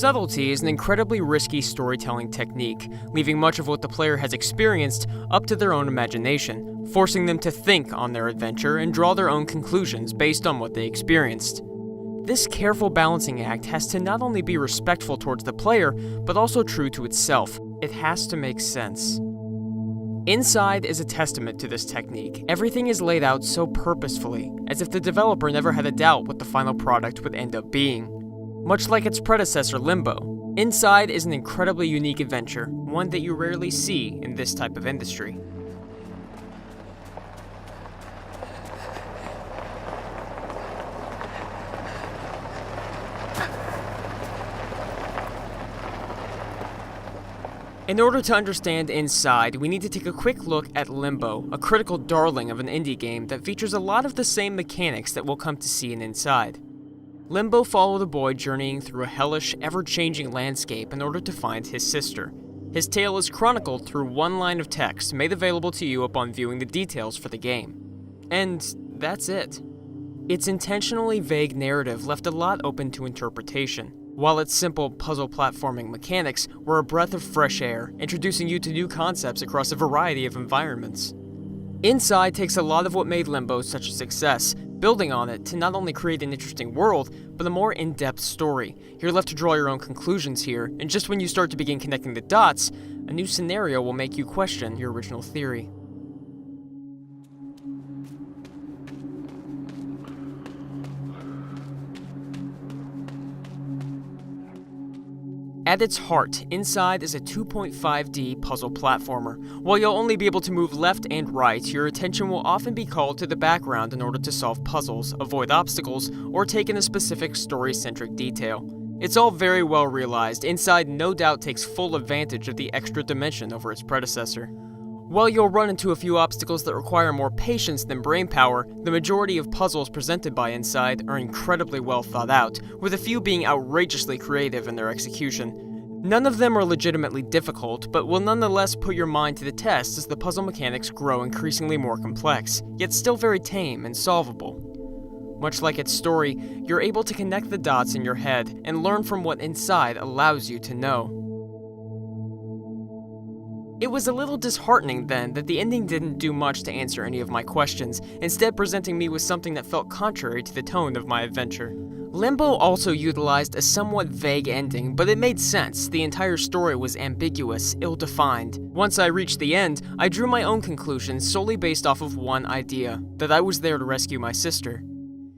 Subtlety is an incredibly risky storytelling technique, leaving much of what the player has experienced up to their own imagination, forcing them to think on their adventure and draw their own conclusions based on what they experienced. This careful balancing act has to not only be respectful towards the player, but also true to itself. It has to make sense. Inside is a testament to this technique. Everything is laid out so purposefully, as if the developer never had a doubt what the final product would end up being. Much like its predecessor Limbo, Inside is an incredibly unique adventure, one that you rarely see in this type of industry. In order to understand Inside, we need to take a quick look at Limbo, a critical darling of an indie game that features a lot of the same mechanics that we'll come to see in Inside. Limbo followed a boy journeying through a hellish, ever-changing landscape in order to find his sister. His tale is chronicled through one line of text made available to you upon viewing the details for the game. And that's it. Its intentionally vague narrative left a lot open to interpretation, while its simple puzzle platforming mechanics were a breath of fresh air, introducing you to new concepts across a variety of environments. Inside takes a lot of what made Limbo such a success, building on it to not only create an interesting world, but a more in-depth story. You're left to draw your own conclusions here, and just when you start to begin connecting the dots, a new scenario will make you question your original theory. At its heart, Inside is a 2.5D puzzle platformer. While you'll only be able to move left and right, your attention will often be called to the background in order to solve puzzles, avoid obstacles, or take in a specific story-centric detail. It's all very well realized. Inside no doubt takes full advantage of the extra dimension over its predecessor. While you'll run into a few obstacles that require more patience than brainpower, the majority of puzzles presented by Inside are incredibly well thought out, with a few being outrageously creative in their execution. None of them are legitimately difficult, but will nonetheless put your mind to the test as the puzzle mechanics grow increasingly more complex, yet still very tame and solvable. Much like its story, you're able to connect the dots in your head and learn from what Inside allows you to know. It was a little disheartening then that the ending didn't do much to answer any of my questions, instead presenting me with something that felt contrary to the tone of my adventure. Limbo also utilized a somewhat vague ending, but it made sense. The entire story was ambiguous, ill-defined. Once I reached the end, I drew my own conclusions solely based off of one idea, that I was there to rescue my sister.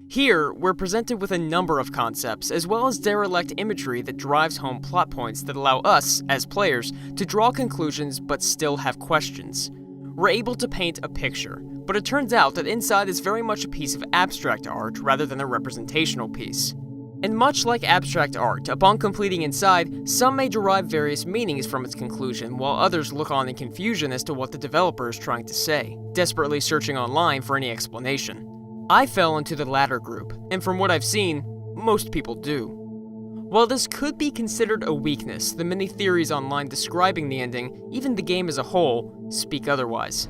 Here, we're presented with a number of concepts, as well as derelict imagery that drives home plot points that allow us, as players, to draw conclusions but still have questions. We're able to paint a picture, but it turns out that Inside is very much a piece of abstract art rather than a representational piece. And much like abstract art, upon completing Inside, some may derive various meanings from its conclusion, while others look on in confusion as to what the developer is trying to say, desperately searching online for any explanation. I fell into the latter group, and from what I've seen, most people do. While this could be considered a weakness, the many theories online describing the ending, even the game as a whole, speak otherwise.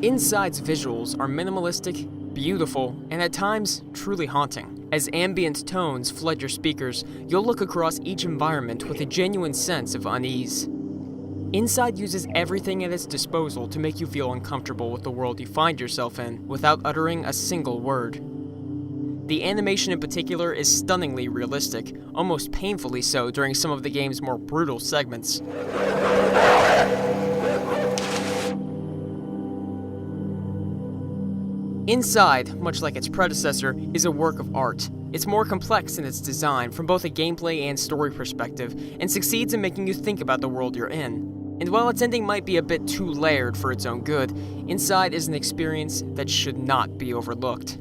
Inside's visuals are minimalistic, beautiful, and at times, truly haunting. As ambient tones flood your speakers, you'll look across each environment with a genuine sense of unease. Inside uses everything at its disposal to make you feel uncomfortable with the world you find yourself in without uttering a single word. The animation in particular is stunningly realistic, almost painfully so during some of the game's more brutal segments. Inside, much like its predecessor, is a work of art. It's more complex in its design from both a gameplay and story perspective, and succeeds in making you think about the world you're in. And while its ending might be a bit too layered for its own good, Inside is an experience that should not be overlooked.